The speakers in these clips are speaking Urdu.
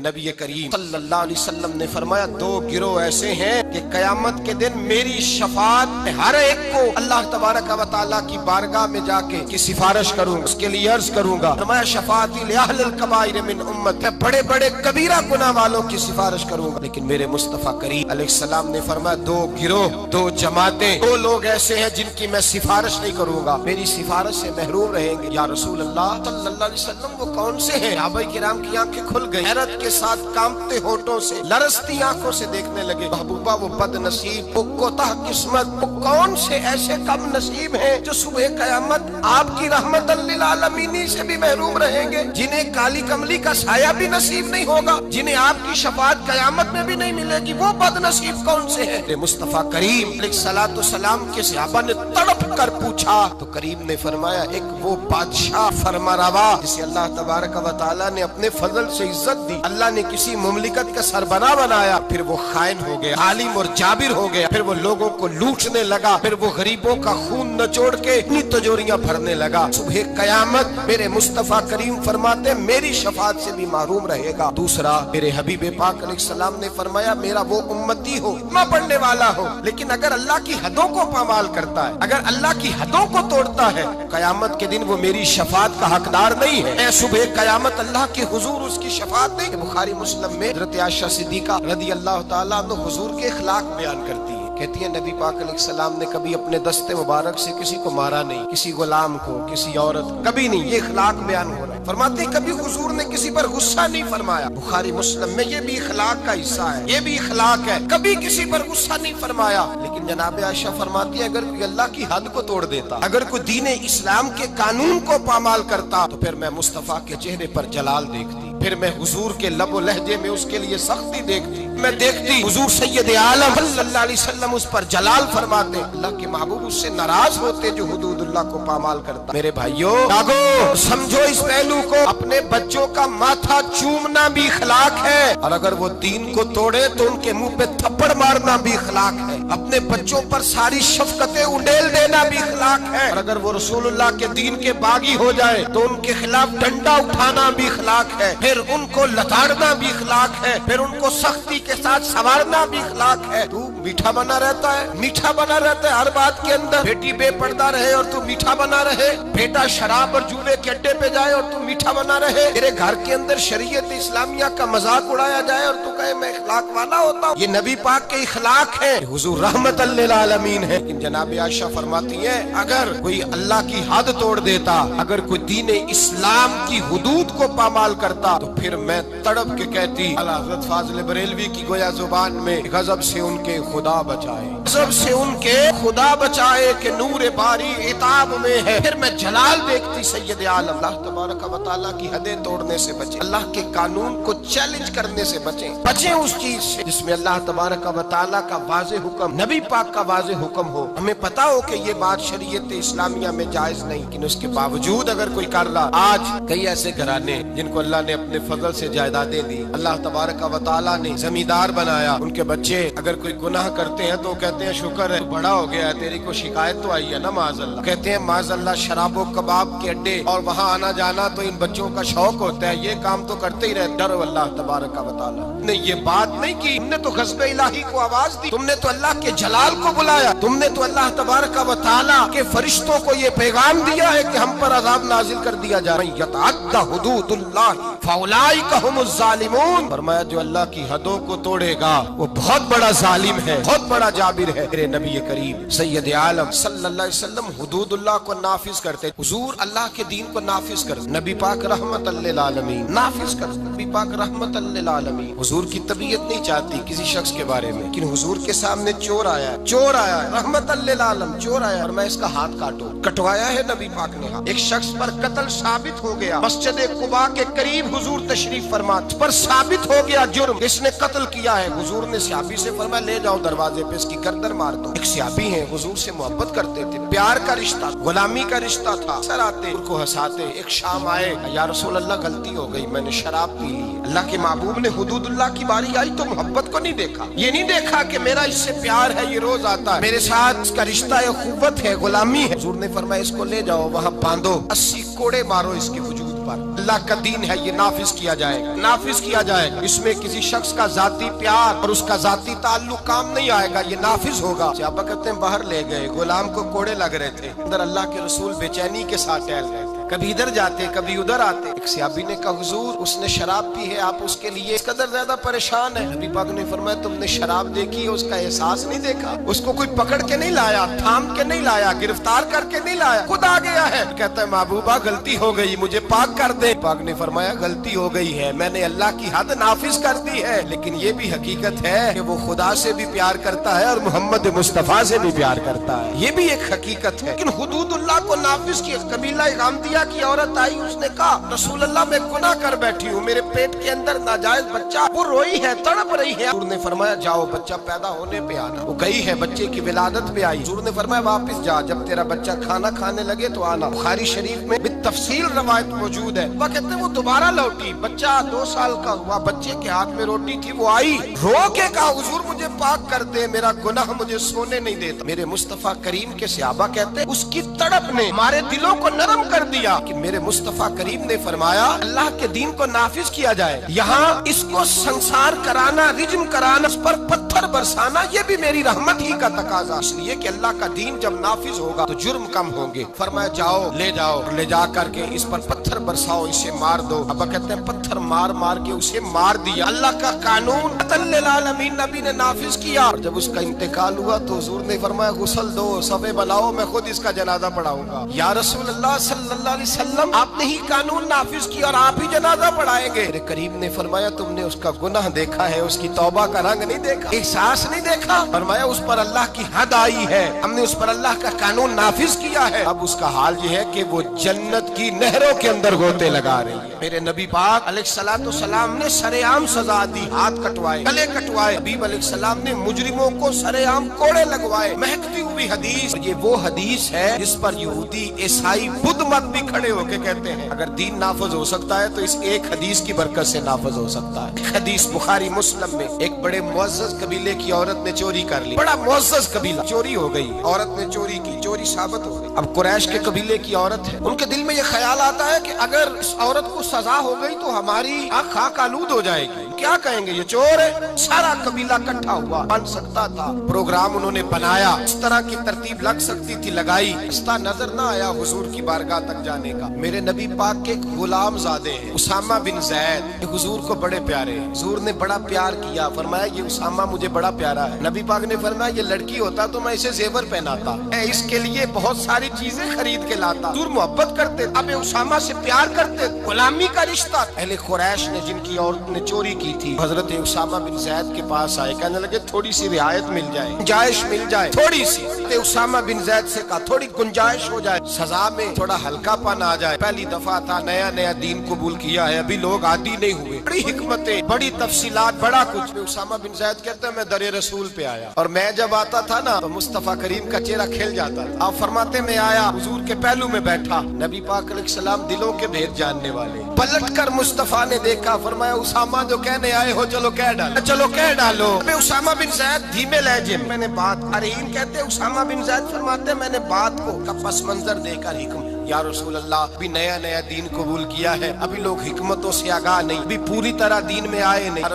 نبی کریم صلی اللہ علیہ وسلم نے فرمایا دو گروہ ایسے ہیں کہ قیامت کے دن میری شفاعت ہر ایک کو اللہ تبارک و تعالیٰ کی بارگاہ میں جا کے کی سفارش کروں گا، اس کے لیے عرض کروں گا، فرمایا شفاعتی لأہل الکبائر من امت، میں بڑے بڑے کبیرہ گناہ والوں کی سفارش کروں گا، لیکن میرے مصطفیٰ کریم علیہ السلام نے فرمایا دو گروہ، دو جماعتیں، دو لوگ ایسے ہیں جن کی میں سفارش نہیں کروں گا، میری سفارش سے محروم رہیں گے۔ یا رسول اللہ صلی اللہ علیہ وسلم وہ کون سے ہیں؟ صحابہ کرام کی آنکھیں کھل گئی، حیرت کے ساتھ کانپتے ہونٹوں سے لرزتی آنکھوں سے دیکھنے لگے، محبوبہ وہ بد نصیب، وہ کوتاہ قسمت، وہ کون سے ایسے کم نصیب ہیں جو صبح قیامت آپ کی رحمت للعالمین سے بھی محروم رہیں گے، جنہیں کالی کملی کا سایہ بھی نصیب نہیں ہوگا، جنہیں آپ کی شفاعت قیامت میں بھی نہیں ملے گی، وہ بد نصیب کون سے ہیں؟ مصطفیٰ کریم علیہ السلام کے صحابہ نے تڑپ کر پوچھا تو کریم نے فرمایا ایک وہ بادشاہ فرمانروا جسے اللہ تبارک و تعالیٰ نے اپنے فضل سے عزت دی، اللہ نے کسی مملکت کا سربراہ بنایا، پھر وہ خائن ہو گیا، عالم اور جابر ہو گیا، پھر وہ لوگوں کو لوٹنے لگا، پھر وہ غریبوں کا خون نچوڑ کے اپنی تجوریاں بھرنے لگا، صبح قیامت میرے مصطفیٰ کریم فرماتے میری شفاعت سے بھی محروم رہے گا۔ دوسرا میرے حبیب پاک علیہ السلام نے فرمایا میرا وہ امتی ہو، نہ پڑھنے والا ہو، لیکن اگر اللہ کی حدوں کو پامال کرتا ہے، اگر اللہ کی حدوں کو توڑتا ہے، قیامت کے دن وہ میری شفاعت کا حقدار نہیں ہے، میں صبح قیامت اللہ کے حضور اس کی شفاعت نہیں۔ بخاری مسلم میں حضرت عائشہ صدیقہ رضی اللہ تعالیٰ عنہ حضور کے اخلاق بیان کرتی ہے، کہتی ہے نبی پاک علیہ السلام نے کبھی اپنے دست مبارک سے کسی کو مارا نہیں، کسی غلام کو، کسی عورت کبھی نہیں، یہ اخلاق بیان ہو رہا ہے۔ فرماتی کبھی حضور نے کسی پر غصہ نہیں فرمایا، بخاری مسلم میں یہ بھی اخلاق کا حصہ ہے، یہ بھی اخلاق ہے، کبھی کسی پر غصہ نہیں فرمایا۔ لیکن جناب عائشہ فرماتی ہے اگر کوئی اللہ کی حد کو توڑ دیتا، اگر کوئی دین اسلام کے قانون کو پامال کرتا تو پھر میں مصطفیٰ کے چہرے پر جلال دیکھتی، پھر میں حضور کے لب و لہجے میں اس کے لیے سختی دیکھتی، میں دیکھتی حضور سید عالم صلی اللہ علیہ وسلم اس پر جلال فرماتے، اللہ کے محبوب اس سے ناراض ہوتے جو حدود اللہ کو پامال کرتا۔ میرے بھائیوں جاگو، سمجھو اس پہلو کو، اپنے بچوں کا ماتھا چومنا بھی اخلاق ہے، اور اگر وہ دین کو توڑے تو ان کے منہ پہ تھپڑ مارنا بھی اخلاق ہے، اپنے بچوں پر ساری شفقتیں انڈیل دینا بھی اخلاق ہے، اور اگر وہ رسول اللہ کے دین کے باغی ہو جائے تو ان کے خلاف ڈنڈا اٹھانا بھی اخلاق ہے، پھر ان کو لتاڑنا بھی اخلاق ہے، پھر ان کو سختی کے ساتھ سنوارنا بھی اخلاق ہے۔ تو میٹھا بنا رہتا ہے، میٹھا بنا رہتا ہے ہر بات کے اندر، بیٹی بے پردہ رہے اور تو میٹھا بنا رہے، بیٹا شراب اور جوئے کے اڈے پہ جائے اور تو میٹھا بنا رہے، تیرے گھر کے اندر شریعت اسلامیہ کا مذاق اڑایا جائے اور تو کہے میں اخلاق والا ہوتا ہوں، یہ نبی پاک کے اخلاق ہیں، حضور رحمت للعالمین ہے۔ لیکن جناب عائشہ فرماتی ہیں اگر کوئی اللہ کی حد توڑ دیتا، اگر کوئی دین اسلام کی حدود کو پامال کرتا تو پھر میں تڑپ کے کہتی اعلیٰ حضرت فاضل بریلوی کی گویا زبان میں غضب سے ان کے خدا بچائے، غضب سے ان کے خدا بچائے کہ نور باری عتاب میں ہے، پھر میں جلال دیکھتی سید عالم۔ اللہ تبارک و تعالیٰ کی حدیں توڑنے سے بچیں، اللہ کے قانون کو چیلنج کرنے سے بچیں، بچیں اس چیز سے جس میں اللہ تبارک و تعالیٰ کا واضح حکم، نبی پاک کا واضح حکم ہو، ہمیں پتا ہو کہ یہ بات شریعت اسلامیہ میں جائز نہیں، لیکن اس کے باوجود اگر کوئی کر رہا، آج کئی ایسے گھرانے جن کو اللہ نے اپنے فضل سے جائیدادیں دی، اللہ تبارک و تعالیٰ نے زمیندار بنایا، ان کے بچے اگر کوئی گناہ کرتے ہیں تو کہتے ہیں شکر ہے تو بڑا ہو گیا ہے، تیری کو شکایت تو آئی ہے نا معاذ اللہ، کہتے ہیں معاذ اللہ شراب و کباب کے اڈے اور وہاں آنا جانا تو ان بچوں کا شوق ہوتا ہے، یہ کام تو کرتے ہی رہتے، ڈرو اللہ تبارک و تعالیٰ نے یہ بات نہیں کی، تم نے تو غضب الہی کو آواز دی، تم نے تو اللہ کے جلال کو بلایا، تم نے تو اللہ تبارک و تعالیٰ کے فرشتوں کو یہ پیغام دیا ہے کہ ہم پر عذاب نازل کر دیا جا رہا ہے، یتعدی حدود اللہ فاولئک هم الظالمون، فرمایا جو اللہ کی حدوں کو توڑے گا وہ بہت بڑا ظالم ہے، بہت بڑا جابر ہے۔ میرے نبی کریم سید عالم صلی اللہ علیہ وسلم حدود اللہ کو نافذ کرتے، حضور اللہ کے دین کو نافذ کرتے، نبی پاک رحمت للعالمین نافذ کرتے، نبی پاک رحمت للعالمین۔ حضور کی طبیعت نہیں چاہتی کسی شخص کے بارے میں، لیکن حضور کے سامنے چور آیا ہے، چور آیا ہے، رحمت للعالم چور آیا ہے، اور میں اس کا ہاتھ کاٹوں، کٹوایا ہے نبی پاک نے ہاتھ، ایک شخص پر قتل ثابت ہو گیا، مسجد قباء کے قریب حضور تشریف فرما، پر ثابت ہو گیا جرم، اس نے قتل کیا ہے، حضور نے صحابی سے فرمایا لے جاؤ دروازے پہ اس کی گردن مار دو۔ ایک صحابی ہیں حضور سے محبت کرتے تھے، پیار کا رشتہ، غلامی کا رشتہ تھا، سر آتے ان کو ہنساتے، ایک شام آئے یا رسول اللہ غلطی ہو گئی میں نے شراب پی لی، اللہ کے محبوب نے حدود اللہ کی باری آئی تو محبت کو نہیں دیکھا، یہ نہیں دیکھا کہ میرا اس سے پیار ہے، یہ روز آتا ہے میرے ساتھ، اس کا رشتہ ہے، اخوت ہے، غلامی ہے، حضور نے فرمایا اس کو لے جاؤ وہاں باندھو، 80 کوڑے مارو اس کے وجود پر اللہ کا دین ہے یہ نافذ کیا جائے گا، نافذ کیا جائے گا۔ اس میں کسی شخص کا ذاتی پیار اور اس کا ذاتی تعلق کام نہیں آئے گا، یہ نافذ ہوگا۔ صحابہ کہتے ہیں باہر لے گئے، غلام کو کوڑے لگ رہے تھے، اندر اللہ کے رسول بے چینی کے ساتھ ٹہل رہے تھے، کبھی ادھر جاتے کبھی ادھر آتے۔ ایک صحابی نے کہا حضور اس نے شراب پی ہے، آپ اس کے لیے اس قدر زیادہ پریشان ہے؟ نبی پاک نے فرمایا تم نے شراب دیکھی ہے، اس کا احساس نہیں دیکھا؟ اس کو کوئی پکڑ کے نہیں لایا، تھام کے نہیں لایا، گرفتار کر کے نہیں لایا، خود آ گیا ہے۔ کہتا ہے محبوبہ غلطی ہو گئی، مجھے پاک کر دے۔ پاک نے فرمایا غلطی ہو گئی ہے، میں نے اللہ کی حد نافذ کر دی ہے، لیکن یہ بھی حقیقت ہے کہ وہ خدا سے بھی پیار کرتا ہے اور محمد مصطفیٰ سے بھی پیار کرتا ہے، یہ بھی ایک حقیقت ہے۔ لیکن حدود اللہ کو نافذ کی۔ قبیلہ غامدیہ کی عورت آئی، اس نے کہا رسول اللہ میں گناہ کر بیٹھی ہوں، میرے پیٹ کے اندر ناجائز بچہ وہ روئی ہے، تڑپ رہی ہے۔ حضور نے فرمایا جاؤ بچہ پیدا ہونے پہ آنا۔ وہ گئی ہے، بچے کی ولادت پہ آئی۔ حضور نے فرمایا واپس جا، جب تیرا بچہ کھانا کھانے لگے تو آنا۔ بخاری شریف میں بالتفصیل روایت موجود ہے۔ وہ کہتے ہیں وہ دوبارہ لوٹی، بچہ 2 سال کا ہوا، بچے کے ہاتھ میں روٹی تھی، وہ آئی رو کے کہا حضور مجھے پاک کر دے، میرا گناہ مجھے سونے نہیں دیتا۔ میرے مصطفیٰ کریم کے صحابہ کہتے ہیں اس کی تڑپ نے ہمارے دلوں کو نرم کر دیا کہ میرے مصطفیٰ کریم نے فرمایا اللہ کے دین کو نافذ کیا جائے، یہاں اس کو سنسار کرانا، رجم کرانا، اس پر پتھر برسانا، یہ بھی میری رحمت ہی کا تقاضا، اس لیے کہ اللہ کا دین جب نافذ ہوگا تو جرم کم ہوں گے۔ فرمایا جاؤ لے جا کر کے اس پر پتھر برساؤ، اسے مار دو۔ ابا کہتے ہیں پتھر مار مار کے اسے مار دیا۔ اللہ کا قانون عطل للعالمین نبی نے نافذ کیا، اور جب اس کا انتقال ہوا تو حضور نے فرمایا غسل دو، صفے بناؤ، میں خود اس کا جنازہ پڑھاؤں گا۔ یا رسول اللہ صلی اللہ علیہ وسلم آپ نے ہی قانون نافذ کیا اور آپ ہی جنازہ پڑھائیں گے؟ میرے کریم نے فرمایا تم نے اس کا گناہ دیکھا ہے، اس کی توبہ کا رنگ نہیں دیکھا، احساس نہیں دیکھا؟ فرمایا اس پر اللہ کی حد آئی ہے، ہم نے اس پر اللہ کا قانون نافذ کیا ہے، اب اس کا حال یہ ہے کہ وہ جنت کی نہروں کے اندر غوطے لگا رہی ہے۔ میرے نبی پاک علیہ السلام نے سرے عام سزا دی، ہاتھ کٹوائے، گلے کٹوائے۔ حبیب علیہ السلام نے مجرموں کو سرے عام کوڑے لگوائے۔ مہکتی ہوئی حدیث، یہ وہ حدیث ہے جس پر یہودی عیسائی بدھ مت بھی کھڑے ہو کے کہتے ہیں اگر دین نافذ ہو سکتا ہے تو اس ایک حدیث کی برکت سے نافذ ہو سکتا ہے۔ ایک حدیث بخاری مسلم میں، ایک بڑے معزز قبیلے کی عورت نے چوری کر لی، بڑا معزز قبیلہ، چوری ہو گئی، عورت نے چوری کی، چوری ثابت ہو گئی۔ اب قریش کے قبیلے کی عورت ہے، ان کے دل میں یہ خیال آتا ہے کہ اگر اس عورت کو سزا ہو گئی تو ہماری آنکھ خاک آلود ہو جائے گی، کیا کہیں گے یہ چور ہے۔ سارا قبیلہ اکٹھا ہوا، بن سکتا تھا، پروگرام انہوں نے بنایا، اس طرح کی ترتیب لگ سکتی تھی، لگائی، رستہ نظر نہ آیا حضور کی بارگاہ تک جانے کا۔ میرے نبی پاک کے ایک غلام زادے ہیں اسامہ بن زید، حضور کو بڑے پیارے ہیں، حضور نے بڑا پیار کیا، فرمایا یہ اسامہ مجھے بڑا پیارا ہے۔ نبی پاک نے فرمایا یہ لڑکی ہوتا تو میں اسے زیور پہناتا، میں اس کے لیے بہت ساری چیزیں خرید کے لاتا۔ حضور محبت کرتے، اب اسامہ سے پیار کرتے، غلامی کا رشتہ۔ اہل قریش نے جن کی عورت نے چوری کی تھی حضرت اسامہ بن زید کے پاس آئے، کہنے لگے تھوڑی سی رعایت مل جائے، گنجائش مل جائے تھوڑی سی۔ اسامہ بن زید سے کہا تھوڑی گنجائش ہو جائے، سزا میں تھوڑا ہلکا پن آ جائے، پہلی دفعہ تھا، نیا نیا دین قبول کیا ہے، ابھی لوگ عادی نہیں ہوئے، بڑی حکمتیں، بڑی تفصیلات، بڑا کچھ۔ اسامہ بن زید کہتے ہیں میں در رسول پہ آیا، اور میں جب آتا تھا نا تو مصطفیٰ کریم کا چہرہ کھل جاتا تھا۔ آپ فرماتے میں آیا، حضور کے پہلو میں بیٹھا، نبی پاک علیہ السلام دلوں کے بھید جاننے والے، پلٹ کر مصطفیٰ نے دیکھا، فرمایا اسامہ جو کہنے آئے ہو چلو کہہ ڈالو، چلو کہہ ڈالو۔ اسامہ بن زید دھیمے لہجے میں نے بات، ارہین کہتے اسامہ بن زید فرماتے میں نے بات کو کا پس منظر دے کر حکم، یا رسول اللہ ابھی نیا نیا دین قبول کیا ہے، ابھی لوگ حکمتوں سے آگاہ نہیں، ابھی پوری طرح دین میں آئے نہیں۔ یا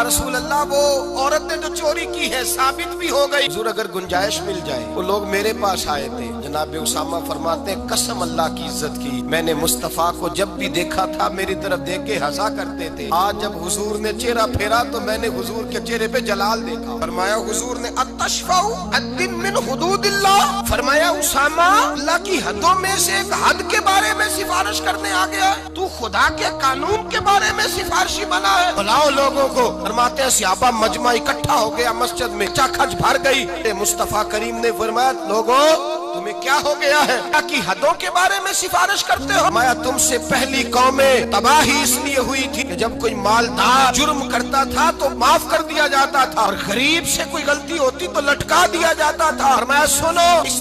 رسول اللہ وہ عورت نے جو چوری کی ہے ثابت بھی ہو گئی، حضور اگر گنجائش مل جائے، وہ لوگ میرے پاس آئے تھے۔ جناب اسامہ فرماتے ہیں قسم اللہ کی عزت کی، میں نے مصطفیٰ کو جب بھی دیکھا تھا میری طرف دیکھ کے ہنسا کرتے تھے، آج جب حضور نے چہرہ پھیرا تو میں نے حضور کے چہرے پہ جلال دیکھا۔ فرمایا حضور نے اتشفع حد من حدود اللہ، فرمایا اسامہ اللہ کی حدوں میں سے ایک حد کے بارے میں سفارش کرنے آ گیا ہے، تو خدا کے قانون کے بارے میں سفارشی بنا ہے، بلاؤ لوگوں کو۔ فرماتے ہیں صحابہ مجمع اکٹھا ہو گیا مسجد میں، چاکھج بھر گئی۔ مصطفیٰ کریم نے فرمایا لوگوں تمہیں کیا ہو گیا ہے کی حدوں کے بارے میں سفارش کرتے ہو؟ فرمایا تم سے پہلی قومیں تباہی اس لیے ہوئی تھی کہ جب کوئی مالدار جرم کرتا تھا تو معاف کر دیا جاتا تھا، اور غریب سے کوئی غلطی ہوتی تو لٹکا دیا جاتا تھا۔ فرمایا سنو اس